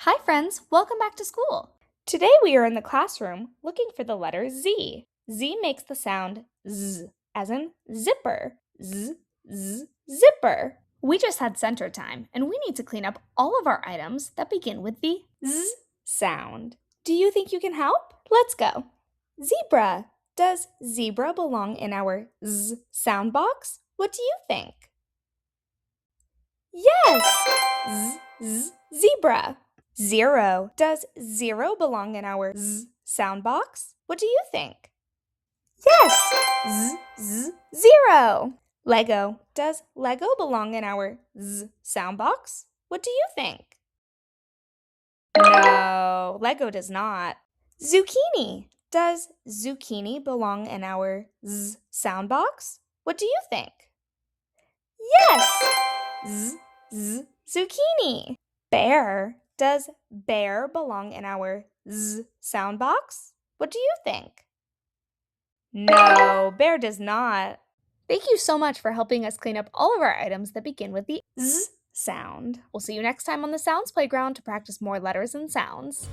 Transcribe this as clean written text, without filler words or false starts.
Hi friends, welcome back to school. Today we are in the classroom looking for the letter Z. Z makes the sound Z, as in zipper. Z, z, zipper. We just had center time and we need to clean up all of our items that begin with the Z sound. Do you think you can help? Let's go. Zebra. Does zebra belong in our Z sound box? What do you think? Yes! Z, zebra. Zero. Does zero belong in our Z sound box? What do you think? Yes! Zero. Lego. Does Lego belong in our Z sound box? What do you think? No, Lego does not. Zucchini. Does zucchini belong in our Z sound box? What do you think? Yes! Zucchini. Bear. Does bear belong in our Z sound box? What do you think? No, bear does not. Thank you so much for helping us clean up all of our items that begin with the Z sound. We'll see you next time on the Sounds Playground to practice more letters and sounds.